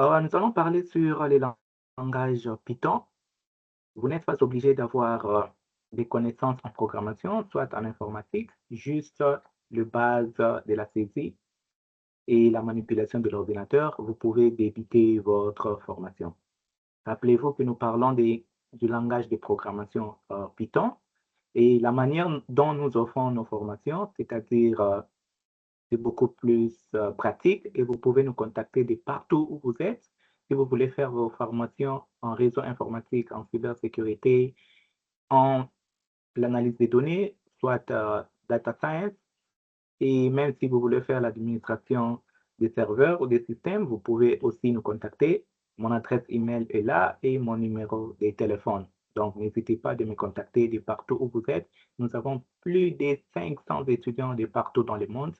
Nous allons parler sur les langages Python. Vous n'êtes pas obligé d'avoir des connaissances en programmation, soit en informatique, juste le base de la saisie et la manipulation de l'ordinateur. Vous pouvez débuter votre formation. Rappelez-vous que nous parlons du langage de programmation Python et la manière dont nous offrons nos formations, c'est-à-dire c'est beaucoup plus pratique et vous pouvez nous contacter de partout où vous êtes. Si vous voulez faire vos formations en réseau informatique, en cybersécurité, en l'analyse des données, soit data science, et même si vous voulez faire l'administration des serveurs ou des systèmes, vous pouvez aussi nous contacter. Mon adresse email est là et mon numéro de téléphone. Donc, n'hésitez pas de me contacter de partout où vous êtes. Nous avons plus de 500 étudiants de partout dans le monde.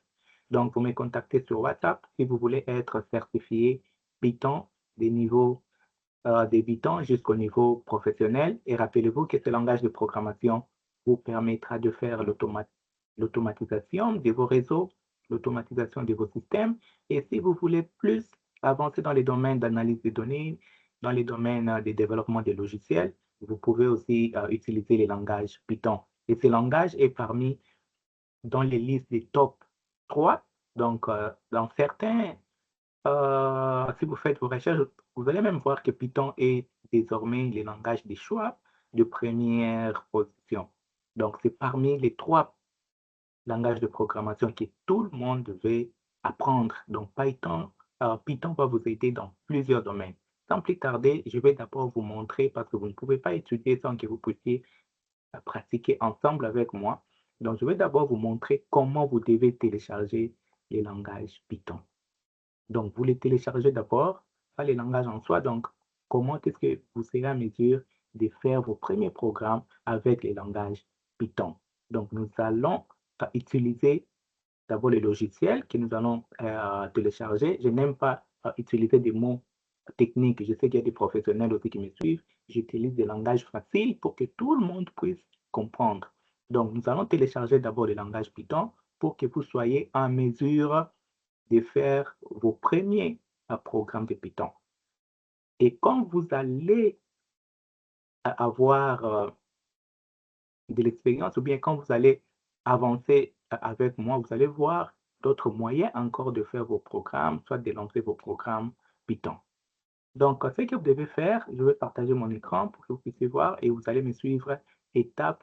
Donc, vous me contactez sur WhatsApp si vous voulez être certifié Python des niveaux débutant jusqu'au niveau professionnel. Et rappelez-vous que ce langage de programmation vous permettra de faire l'automatisation de vos réseaux, l'automatisation de vos systèmes. Et si vous voulez plus avancer dans les domaines d'analyse des données, dans les domaines de développement des logiciels, vous pouvez aussi utiliser les langages Python. Et ce langage est parmi dans les listes des top 3. Donc, dans certains si vous faites vos recherches, vous allez même voir que Python est désormais le langage de choix de première position. Donc, c'est parmi les 3 langages de programmation que tout le monde devait apprendre. Donc, Python va vous aider dans plusieurs domaines. Sans plus tarder, je vais d'abord vous montrer, parce que vous ne pouvez pas étudier sans que vous puissiez pratiquer ensemble avec moi. Donc, je vais d'abord vous montrer comment vous devez télécharger les langages Python. Donc, vous les téléchargez d'abord, pas les langages en soi. Donc, comment est-ce que vous serez à mesure de faire vos premiers programmes avec les langages Python? Donc, nous allons utiliser d'abord les logiciels que nous allons télécharger. Je n'aime pas utiliser des mots techniques. Je sais qu'il y a des professionnels aussi qui me suivent. J'utilise des langages faciles pour que tout le monde puisse comprendre. Donc, nous allons télécharger d'abord les langages Python pour que vous soyez en mesure de faire vos premiers programmes de Python. Et quand vous allez avoir de l'expérience ou bien quand vous allez avancer avec moi, vous allez voir d'autres moyens encore de faire vos programmes, soit de lancer vos programmes Python. Donc, ce que vous devez faire, je vais partager mon écran pour que vous puissiez voir et vous allez me suivre étape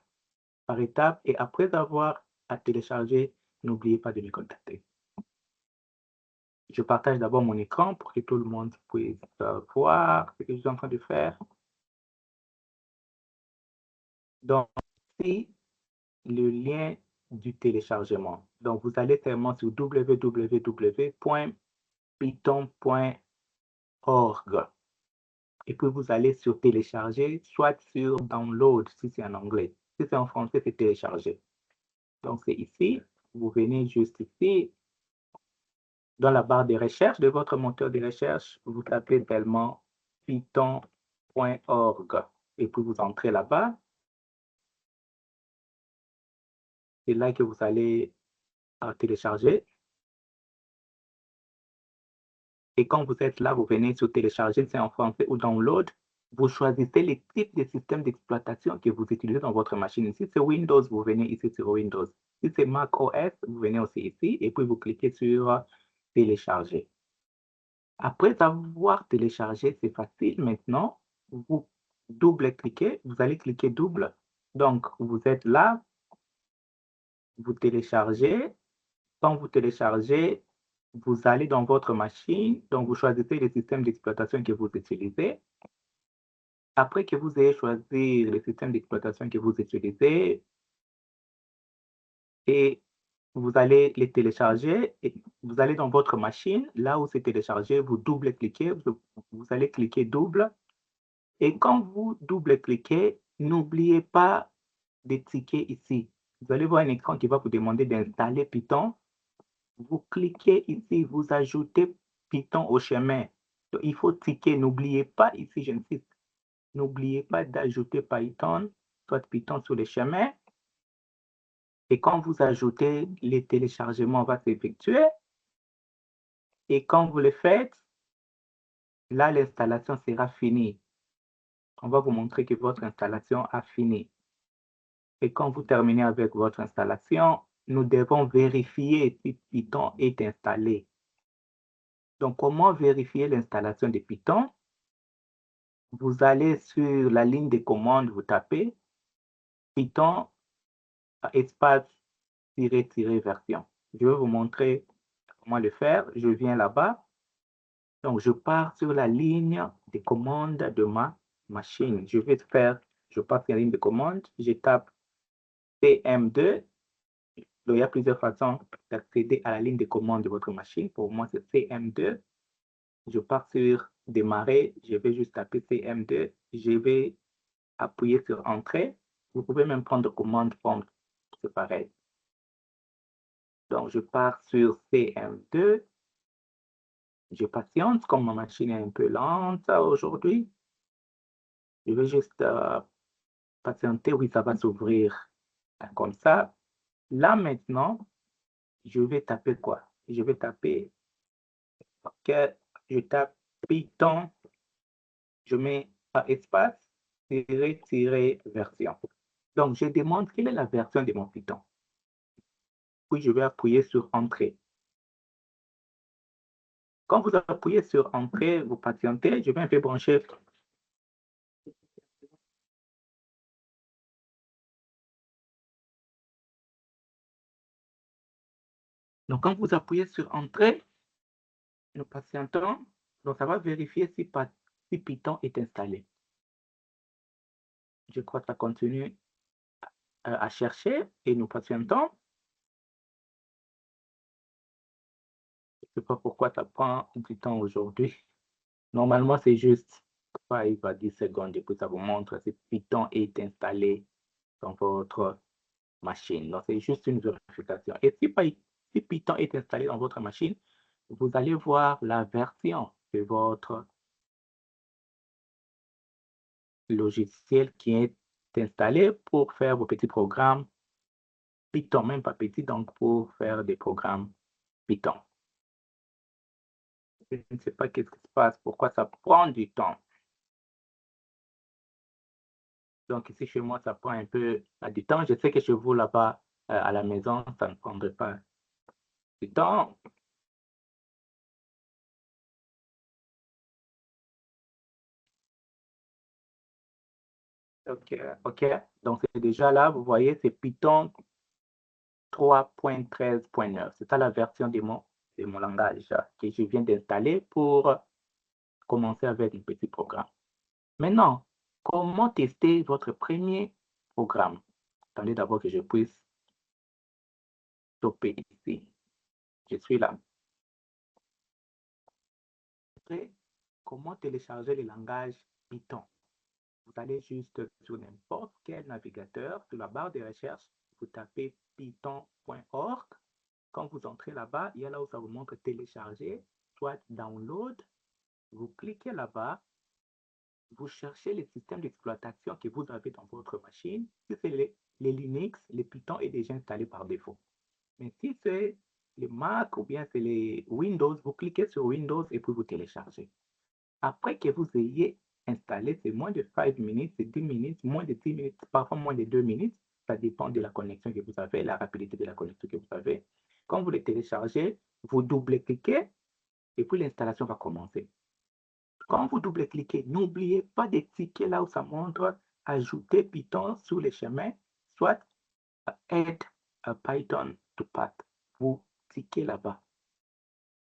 par étape. Et après avoir à télécharger, n'oubliez pas de me contacter. Je partage d'abord mon écran pour que tout le monde puisse voir ce que je suis en train de faire. Donc, ici, le lien du téléchargement. Donc, vous allez seulement sur www.python.org et puis vous allez sur télécharger, soit sur download si c'est en anglais. Si c'est en français, c'est télécharger. Donc, c'est ici. Vous venez juste ici. Dans la barre de recherche de votre moteur de recherche, vous tapez tellement python.org et puis vous entrez là-bas. C'est là que vous allez télécharger. Et quand vous êtes là, vous venez sur télécharger, c'est en français ou download. Vous choisissez les types de systèmes d'exploitation que vous utilisez dans votre machine. Si c'est Windows, vous venez ici sur Windows. Si c'est Mac OS, vous venez aussi ici et puis vous cliquez sur télécharger. Après avoir téléchargé, c'est facile. Maintenant, vous double-cliquez, vous allez cliquer double. Donc, vous êtes là, vous téléchargez. Quand vous téléchargez, vous allez dans votre machine, donc vous choisissez le système d'exploitation que vous utilisez. Après que vous ayez choisi le système d'exploitation que vous utilisez, et vous allez les télécharger, et vous allez dans votre machine, là où c'est téléchargé, vous double-cliquez, vous allez cliquer double. Et quand vous double-cliquez, n'oubliez pas de ticker ici. Vous allez voir un écran qui va vous demander d'installer Python. Vous cliquez ici, vous ajoutez Python au chemin. Donc, il faut ticker. N'oubliez pas ici, j'insiste, n'oubliez pas d'ajouter Python, soit Python sur le chemin. Et quand vous ajoutez, le téléchargement va s'effectuer. Et quand vous le faites, Là, l'installation sera finie. On va vous montrer que votre installation a fini. Et quand vous terminez avec votre installation, nous devons vérifier si Python est installé. Donc, comment vérifier l'installation de Python? Vous allez sur la ligne de commande, vous tapez Python espace version. Je vais vous montrer comment le faire. Je viens là-bas. Donc, je pars sur la ligne de commande de ma machine. Je pars sur la ligne de commande. Je tape CM2. Donc, il y a plusieurs façons d'accéder à la ligne de commande de votre machine. Pour moi, c'est CM2. Je pars sur démarrer. Je vais juste taper CM2. Je vais appuyer sur entrée. Vous pouvez même prendre commande prompt. C'est pareil. Donc, je pars sur CM2. Je patiente, comme ma machine est un peu lente aujourd'hui. Je vais juste patienter. Oui, ça va s'ouvrir comme ça. Là, maintenant, je vais taper quoi? Je vais taper, OK, je tape Python, je mets un espace, version. Donc, je demande quelle est la version de mon Python. Puis, je vais appuyer sur Entrée. Quand vous appuyez sur Entrée, vous patientez. Je vais un peu brancher. Donc, quand vous appuyez sur Entrée, nous patientons. Donc, ça va vérifier si Python est installé. Je crois que ça continue à chercher et nous patientons. Je ne sais pas pourquoi ça prend du temps aujourd'hui. Normalement, c'est juste 5 à 10 secondes et puis ça vous montre si Python est installé dans votre machine. Donc, c'est juste une vérification. Et si Python est installé dans votre machine, vous allez voir la version de votre logiciel qui est installé pour faire vos petits programmes Python, même pas petit, donc pour faire des programmes Python. Je ne sais pas qu'est-ce qui se passe, pourquoi ça prend du temps. Donc ici chez moi, ça prend un peu du temps. Je sais que chez vous là-bas, à la maison, ça ne prendrait pas du temps. OK. Donc c'est déjà là, vous voyez, c'est Python 3.13.9. C'est ça la version de mon langage que je viens d'installer pour commencer avec un petit programme. Maintenant, comment tester votre premier programme? Attendez d'abord que je puisse stopper ici. Je suis là. Après, comment télécharger le langage Python? Vous allez juste sur n'importe quel navigateur, sur la barre de recherche, vous tapez python.org. Quand vous entrez là-bas, il y a là où ça vous montre télécharger, soit download. Vous cliquez là-bas, vous cherchez le système d'exploitation que vous avez dans votre machine. Si c'est les Linux, le Python est déjà installé par défaut. Mais si c'est les Mac ou bien c'est les Windows, vous cliquez sur Windows et puis vous téléchargez. Après que vous ayez installé, c'est moins de 5 minutes, c'est 10 minutes, moins de 10 minutes, parfois moins de 2 minutes. Ça dépend de la connexion que vous avez, la rapidité de la connexion que vous avez. Quand vous le téléchargez, vous double-cliquez et puis l'installation va commencer. Quand vous double-cliquez, n'oubliez pas de cliquer là où ça montre ajouter Python sur les chemins, soit add a Python to path. Vous cliquez là-bas.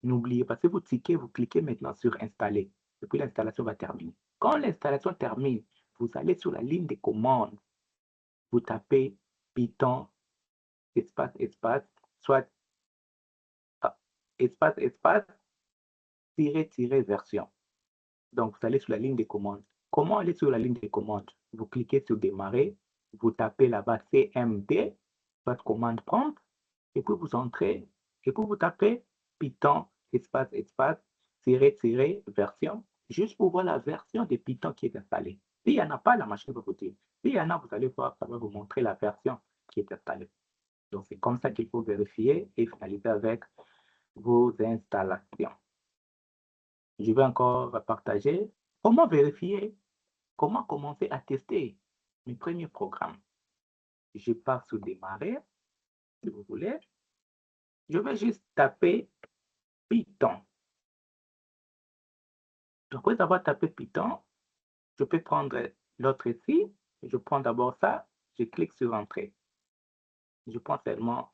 N'oubliez pas, si vous cliquez maintenant sur installer et puis l'installation va terminer. Quand l'installation termine, vous allez sur la ligne de commande, vous tapez Python espace, soit espace, version. Donc, vous allez sur la ligne de commande. Comment aller sur la ligne de commande? Vous cliquez sur démarrer, vous tapez là-bas CMD, votre commande prompt, et puis vous entrez, et puis vous tapez Python version, juste pour voir la version de Python qui est installée. S'il n'y en a pas, la machine va vous dire. S'il y en a, vous allez voir, ça va vous montrer la version qui est installée. Donc, c'est comme ça qu'il faut vérifier et finaliser avec vos installations. je vais encore partager comment vérifier, comment commencer à tester mes premiers programmes. Je pars sur démarrer, si vous voulez. Je vais juste taper Python. Après avoir tapé Python, je peux prendre l'autre ici. Je prends d'abord ça, je clique sur Entrée. Je prends seulement,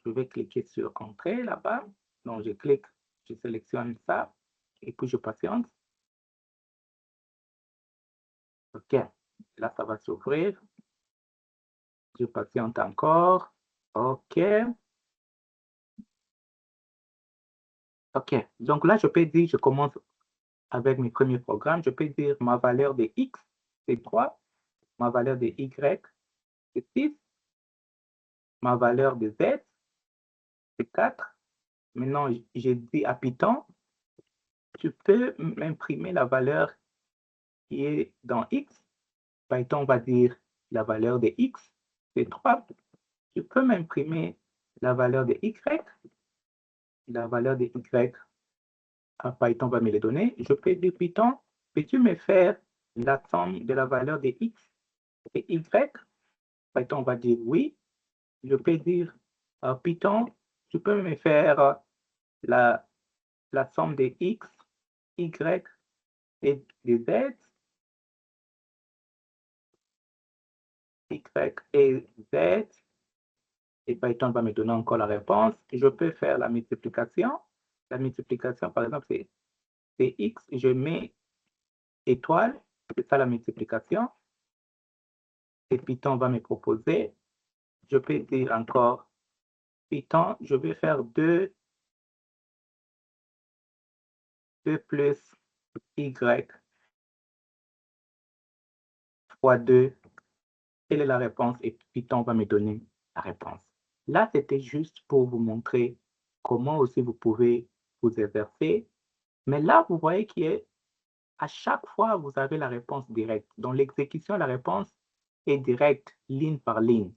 je vais cliquer sur Entrée là-bas. Donc, je clique, je sélectionne ça et puis je patiente. OK, là, ça va s'ouvrir. Je patiente encore. OK. OK, donc là, je peux dire, je commence avec mes premiers programmes. Je peux dire ma valeur de X, c'est 3. Ma valeur de Y, c'est 6. Ma valeur de Z, c'est 4. Maintenant, j'ai dit à Python, tu peux m'imprimer la valeur qui est dans X. Python va dire la valeur de X, c'est 3. Tu peux m'imprimer la valeur de Y. La valeur de Y, Python va me les donner. Je peux dire Python, peux-tu me faire la somme de la valeur de X et Y? Python va dire oui. Je peux dire Python, tu peux me faire la somme de X, Y et de Z. Y et Z. Et Python va me donner encore la réponse. Je peux faire la multiplication. La multiplication, par exemple, c'est X, je mets étoile, c'est ça la multiplication. Et Python va me proposer. Je peux dire encore Python, je vais faire 2 plus Y fois 2. Quelle est la réponse? Et Python va me donner la réponse. Là, c'était juste pour vous montrer comment aussi vous pouvez vous exercer. Mais là, vous voyez qu'à chaque fois, vous avez la réponse directe. Dans l'exécution, la réponse est directe, ligne par ligne.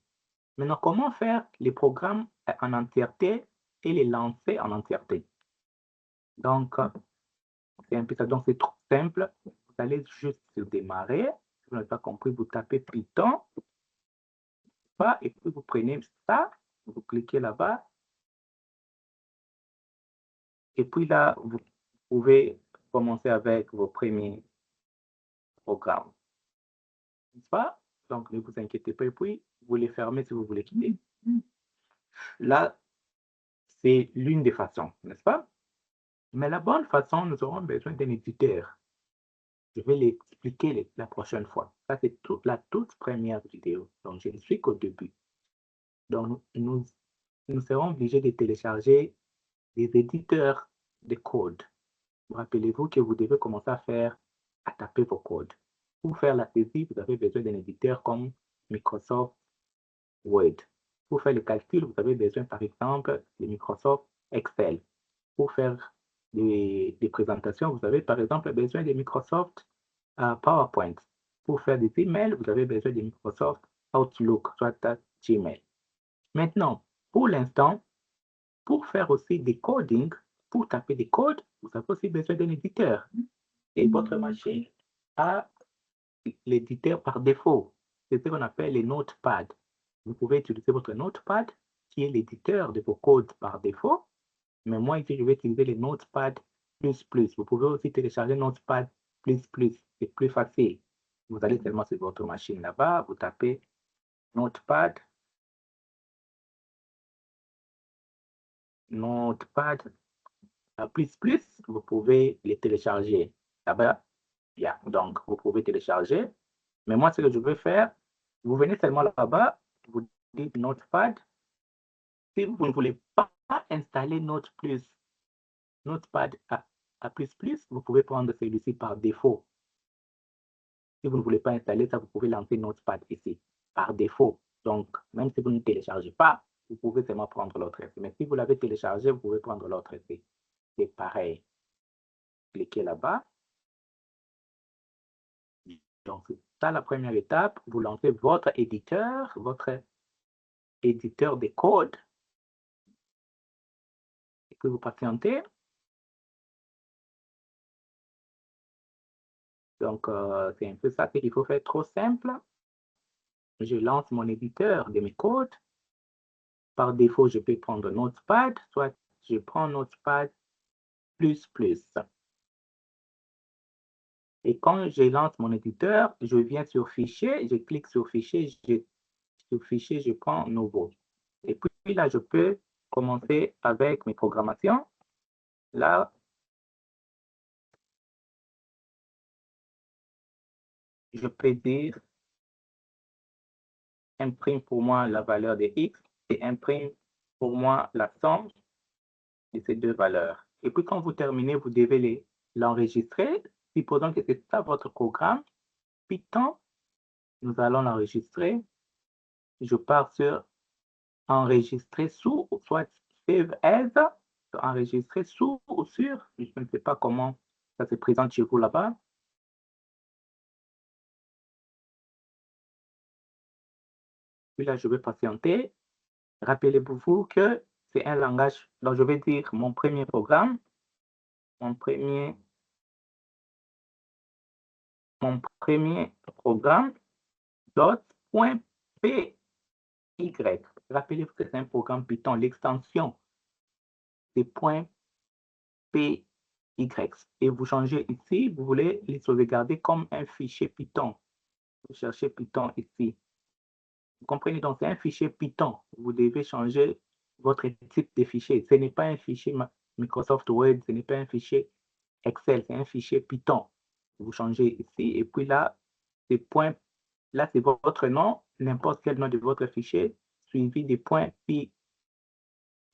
Maintenant, comment faire les programmes en entièreté et les lancer en entièreté? Donc, c'est un peu ça. Donc, c'est trop simple. Vous allez juste démarrer. Si vous n'avez pas compris, vous tapez Python. Et puis, vous prenez ça, vous cliquez là-bas. Et puis là, vous pouvez commencer avec vos premiers programmes. N'est-ce pas? Donc, ne vous inquiétez pas. Et puis, vous les fermez si vous voulez quitter. Là, c'est l'une des façons, n'est-ce pas? Mais la bonne façon, nous aurons besoin d'un éditeur. Je vais l'expliquer la prochaine fois. Ça, c'est la toute première vidéo. Donc, je ne suis qu'au début. Donc, nous serons obligés de télécharger des éditeurs de code. Rappelez-vous que vous devez commencer à taper vos codes. Pour faire la saisie, vous avez besoin d'un éditeur comme Microsoft Word. Pour faire le calcul, vous avez besoin, par exemple, de Microsoft Excel. Pour faire des présentations, vous avez, par exemple, besoin de Microsoft PowerPoint. Pour faire des emails, vous avez besoin de Microsoft Outlook, soit Gmail. Maintenant, pour l'instant, pour faire aussi des coding, pour taper des codes, vous avez aussi besoin d'un éditeur. Et votre machine a l'éditeur par défaut. C'est ce qu'on appelle les notepads. Vous pouvez utiliser votre notepad, qui est l'éditeur de vos codes par défaut. Mais moi, ici, je vais utiliser les Notepad++. Vous pouvez aussi télécharger Notepad++. C'est plus facile. Vous allez seulement sur votre machine là-bas, vous tapez Notepad++. Vous pouvez les télécharger là-bas. Yeah. Donc, vous pouvez télécharger. Mais moi, ce que je veux faire, vous venez seulement là-bas, vous dites Notepad. Si vous ne voulez pas installer Notepad à plus, vous pouvez prendre celui-ci par défaut. Si vous ne voulez pas installer ça, vous pouvez lancer Notepad ici, par défaut. Donc, même si vous ne téléchargez pas, vous pouvez seulement prendre l'autre ici. Mais si vous l'avez téléchargé, vous pouvez prendre l'autre ici. C'est pareil. Cliquez là-bas. Donc, c'est ça la première étape. Vous lancez votre éditeur de code. Et puis vous patientez. Donc, c'est un peu ça qu'il faut faire trop simple. Je lance mon éditeur de mes codes. Par défaut, je peux prendre Notepad, soit je prends Notepad++. Et quand je lance mon éditeur, je viens sur Fichier, je clique sur Fichier, je prends Nouveau. Et puis là, je peux commencer avec mes programmations. Là, je peux dire imprime pour moi la valeur de X et imprime pour moi la somme de ces deux valeurs. Et puis quand vous terminez, vous devez l'enregistrer. Supposons que c'est ça votre programme Python. Nous allons l'enregistrer. Je pars sur enregistrer sous, soit save as, enregistrer sous ou sur. Je ne sais pas comment ça se présente chez vous là-bas. Puis là, je vais patienter. Rappelez-vous que c'est un langage, donc je vais dire mon premier programme, mon premier programme, .py. Rappelez-vous que c'est un programme Python, l'extension c'est .py. Et vous changez ici, vous voulez les sauvegarder comme un fichier Python. Vous cherchez Python ici. Vous comprenez, donc c'est un fichier Python. Vous devez changer votre type de fichier. Ce n'est pas un fichier Microsoft Word, ce n'est pas un fichier Excel, c'est un fichier Python. Vous changez ici, et puis là, c'est là, c'est votre nom, n'importe quel nom de votre fichier, suivi des points PY,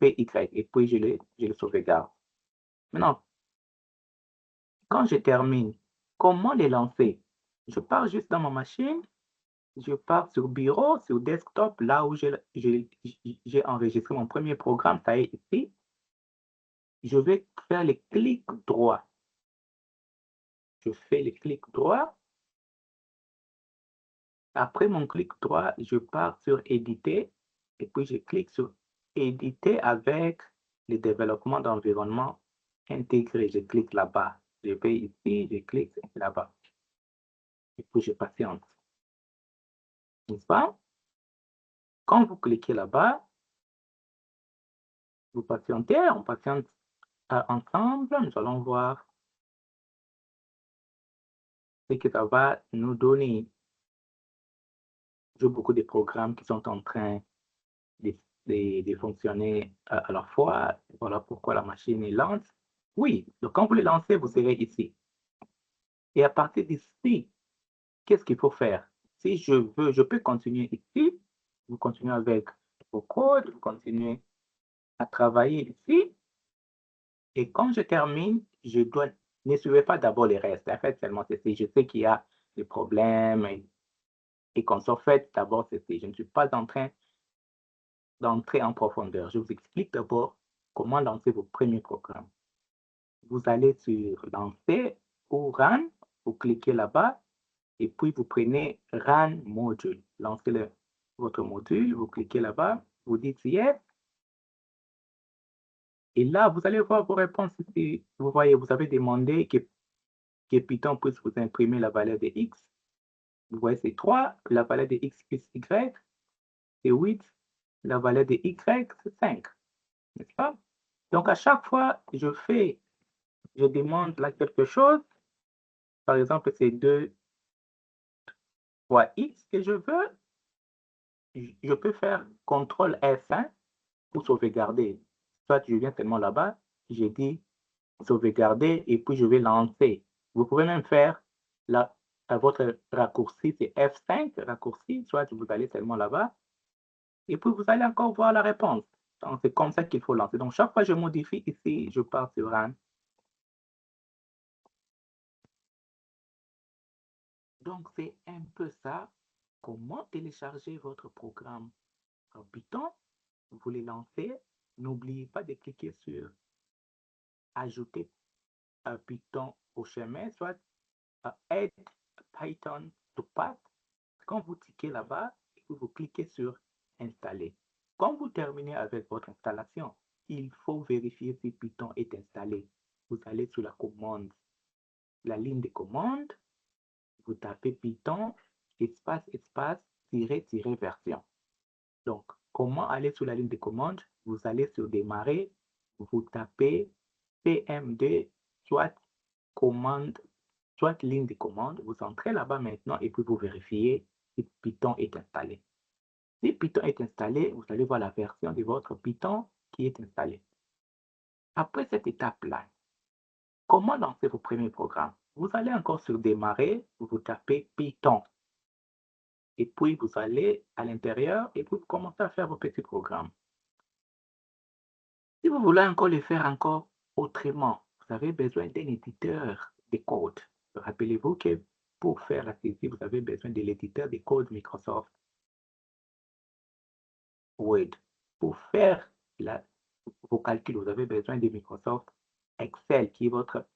et puis je le sauvegarde. Maintenant, quand je termine, comment les lancer? Je pars juste dans ma machine, je pars sur bureau, sur desktop, là où j'ai enregistré mon premier programme, ça est ici. Je vais faire le clic droit. Je fais le clic droit. Après mon clic droit, je pars sur éditer et puis je clique sur éditer avec le développement d'environnement intégré. Je clique là-bas. Je vais ici, je clique là-bas. Et puis je patiente. N'est-ce pas? Quand vous cliquez là-bas, vous patientez, on patiente ensemble. Nous allons voir ce que ça va nous donner. J'ai beaucoup de programmes qui sont en train de fonctionner à la fois. Voilà pourquoi la machine est lente. Oui, donc quand vous le lancez, vous serez ici. Et à partir d'ici, qu'est-ce qu'il faut faire? Si je veux, je peux continuer ici. Vous continuez avec vos codes, vous continuez à travailler ici. Et quand je termine, ne suivez pas d'abord les restes. En fait, seulement ceci. Je sais qu'il y a des problèmes et qu'on s'en fait d'abord ceci. Je ne suis pas en train d'entrer en profondeur. Je vous explique d'abord comment lancer vos premiers programmes. Vous allez sur Lancer ou Run, vous cliquez là-bas et puis vous prenez Run Module. Lancez votre module, vous cliquez là-bas, vous dites Yes. Et là, vous allez voir vos réponses ici. Vous voyez, vous avez demandé que Python puisse vous imprimer la valeur de X. Vous voyez, c'est 3, la valeur de X plus Y, c'est 8, la valeur de Y, c'est 5. N'est-ce pas? Donc, à chaque fois, je demande là quelque chose. Par exemple, c'est 2 fois X que je veux. Je peux faire CTRL F1 pour sauvegarder. Soit je viens seulement là-bas, j'ai dit sauvegarder et puis je vais lancer. Vous pouvez même faire votre raccourci, c'est F5, raccourci, soit vous allez seulement là-bas et puis vous allez encore voir la réponse. Donc, c'est comme ça qu'il faut lancer. Donc, chaque fois que je modifie ici, je pars sur Run. Donc, c'est un peu ça. Comment télécharger votre programme en Python? Vous les lancez. N'oubliez pas de cliquer sur Ajouter un Python au chemin, soit Add Python to Path. Quand vous cliquez là-bas, vous cliquez sur Installer. Quand vous terminez avec votre installation, il faut vérifier si Python est installé. Vous allez sur la commande, la ligne de commande, vous tapez Python, espace, tiret, version. Donc, comment aller sur la ligne de commande? Vous allez sur démarrer, vous tapez PM2, soit commande, soit ligne de commande. Vous entrez là-bas maintenant et puis vous vérifiez si Python est installé. Si Python est installé, vous allez voir la version de votre Python qui est installée. Après cette étape-là, comment lancer vos premiers programmes? Vous allez encore sur démarrer, vous tapez Python. Et puis, vous allez à l'intérieur et puis vous commencez à faire vos petits programmes. Si vous voulez encore le faire encore autrement, vous avez besoin d'un éditeur de code. Rappelez-vous que pour faire la saisie, vous avez besoin de l'éditeur de code Microsoft Word. Pour faire vos calculs, vous avez besoin de Microsoft Excel, qui est votre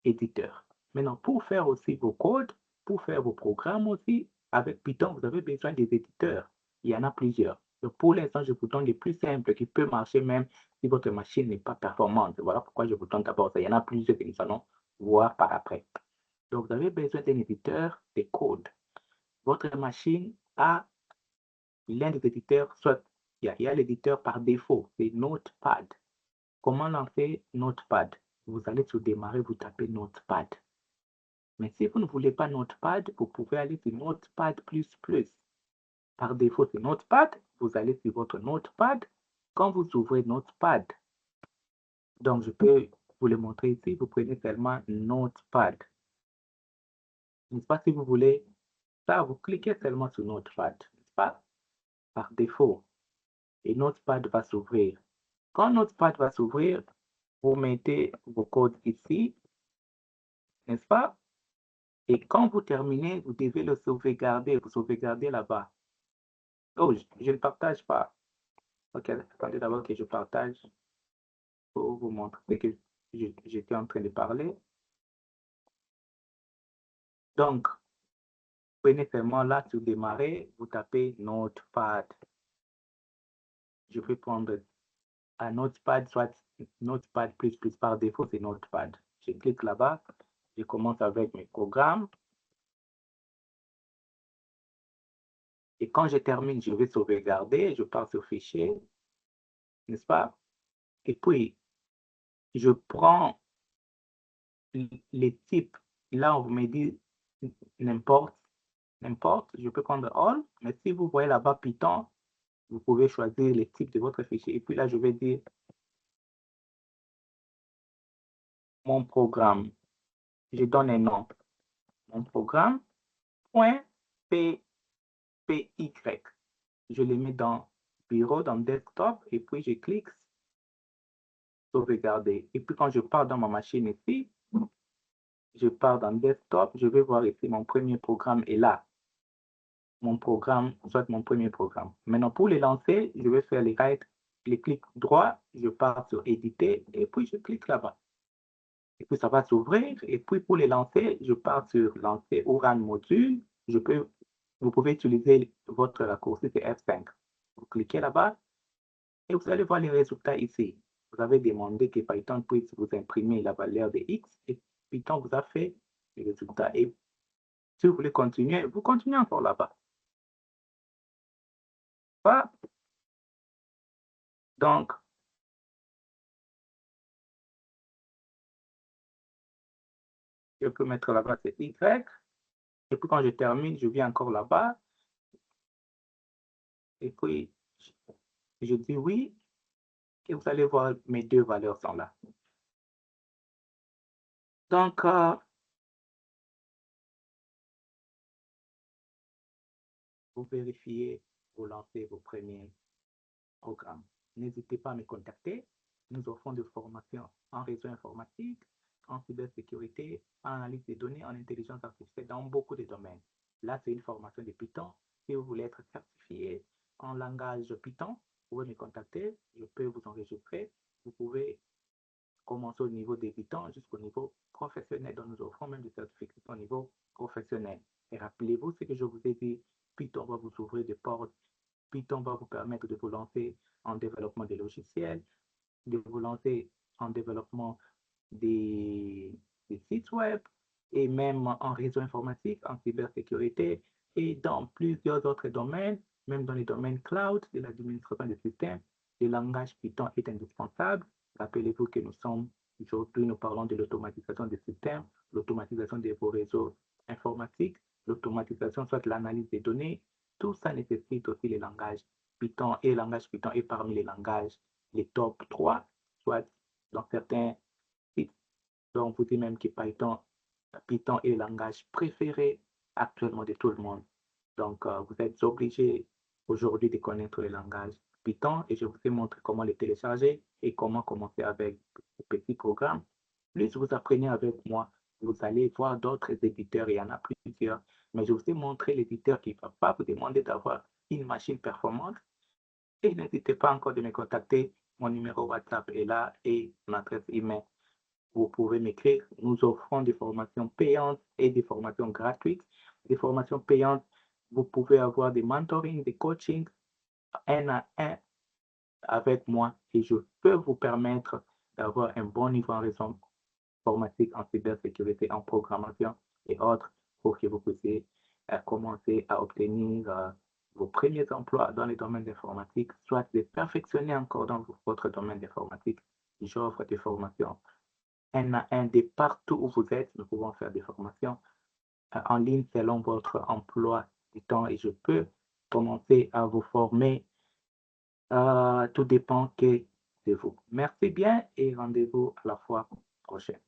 éditeur. Maintenant, pour faire aussi vos codes, pour faire vos programmes aussi, avec Python, vous avez besoin des éditeurs. Il y en a plusieurs. Donc, pour l'instant, je vous donne les plus simples qui peuvent marcher même si votre machine n'est pas performante. Voilà pourquoi je vous donne d'abord ça. Il y en a plusieurs que nous allons voir par après. Donc, vous avez besoin d'un éditeur de code. Votre machine a l'un des éditeurs, soit il y a l'éditeur par défaut, c'est Notepad. Comment lancer Notepad? Vous allez sur démarrer, vous tapez Notepad. Mais si vous ne voulez pas Notepad, vous pouvez aller sur Notepad++. Par défaut, c'est Notepad. Vous allez sur votre Notepad. Quand vous ouvrez Notepad, donc je peux vous le montrer ici, vous prenez seulement Notepad. N'est-ce pas? Si vous voulez ça, vous cliquez seulement sur Notepad, n'est-ce pas? Par défaut. Et Notepad va s'ouvrir. Quand Notepad va s'ouvrir, vous mettez vos codes ici, n'est-ce pas? Et quand vous terminez, vous devez le sauvegarder. Vous sauvegardez là-bas. Oh, je ne partage pas. Ok, attendez d'abord que je partage pour vous montrer que j'étais en train de parler. Donc, prenez seulement là sur démarrer, vous tapez Notepad. Je peux prendre un Notepad, soit Notepad++ par défaut, c'est Notepad. Je clique là-bas, je commence avec mes programmes. Et quand je termine, je vais sauvegarder, je pars sur fichier, n'est-ce pas? Et puis, je prends les types. Là, on me dit n'importe, je peux prendre all, mais si vous voyez là-bas Python, vous pouvez choisir les types de votre fichier. Et puis là, je vais dire mon programme. Je donne un nom. Mon programme, .py. Je le mets dans bureau, dans desktop, et puis je clique sauvegarder. Et puis quand je pars dans ma machine ici, je pars dans desktop, je vais voir ici mon premier programme est là. Mon programme, soit mon premier programme. Maintenant, pour les lancer, je vais faire les clics droit, je pars sur éditer, et puis je clique là-bas. Et puis ça va s'ouvrir, et puis pour les lancer, je pars sur lancer ou run module, vous pouvez utiliser votre raccourci, c'est F5. Vous cliquez là-bas, et vous allez voir les résultats ici. Vous avez demandé que Python puisse vous imprimer la valeur de X, et Python vous a fait les résultats. Et si vous voulez continuer, vous continuez encore là-bas. Donc, je peux mettre là-bas, c'est Y. Et puis quand je termine, je viens encore là-bas. Et puis, je dis oui. Et vous allez voir, mes deux valeurs sont là. Donc, vous vérifiez, vous lancez vos premiers programmes. N'hésitez pas à me contacter. Nous offrons des formations en réseau informatique, en cybersécurité, en analyse des données, en intelligence artificielle, dans beaucoup de domaines. Là, c'est une formation de Python. Si vous voulez être certifié en langage Python, vous pouvez me contacter. Je peux vous enregistrer. Vous pouvez commencer au niveau débutant jusqu'au niveau professionnel. Donc, nous offrons même des certifications au niveau professionnel. Et rappelez-vous ce que je vous ai dit, Python va vous ouvrir des portes. Python va vous permettre de vous lancer en développement des logiciels, de vous lancer en développement des sites web, et même en réseau informatique, en cybersécurité et dans plusieurs autres domaines, même dans les domaines cloud de l'administration des systèmes. Le langage Python est indispensable. Rappelez-vous que aujourd'hui, nous parlons de l'automatisation des systèmes, l'automatisation de vos réseaux informatiques, l'automatisation, soit l'analyse des données. Tout ça nécessite aussi le langage Python, et le langage Python est parmi les langages, les top 3, soit dans certains sites. Donc, on vous dit même que Python est le langage préféré actuellement de tout le monde. Donc, vous êtes obligé aujourd'hui de connaître le langage Python, et je vous ai montré comment le télécharger et comment commencer avec ce petit programme. Plus vous apprenez avec moi, vous allez voir d'autres éditeurs, il y en a plusieurs, mais je vous ai montré l'éditeur qui ne va pas vous demander d'avoir une machine performante. Et n'hésitez pas encore de me contacter. Mon numéro WhatsApp est là et mon adresse email. Vous pouvez m'écrire. Nous offrons des formations payantes et des formations gratuites. Des formations payantes, vous pouvez avoir des mentorings, des coachings 1 à 1 avec moi, et je peux vous permettre d'avoir un bon niveau en réseau informatique, en cybersécurité, en programmation et autres, pour que vous puissiez commencer à obtenir vos premiers emplois dans les domaines d'informatique, soit de perfectionner encore dans votre domaine d'informatique. J'offre des formations 1 à 1 de partout où vous êtes. Nous pouvons faire des formations en ligne selon votre emploi du temps, et je peux commencer à vous former. Tout dépend que de vous. Merci bien et rendez-vous à la fois prochaine.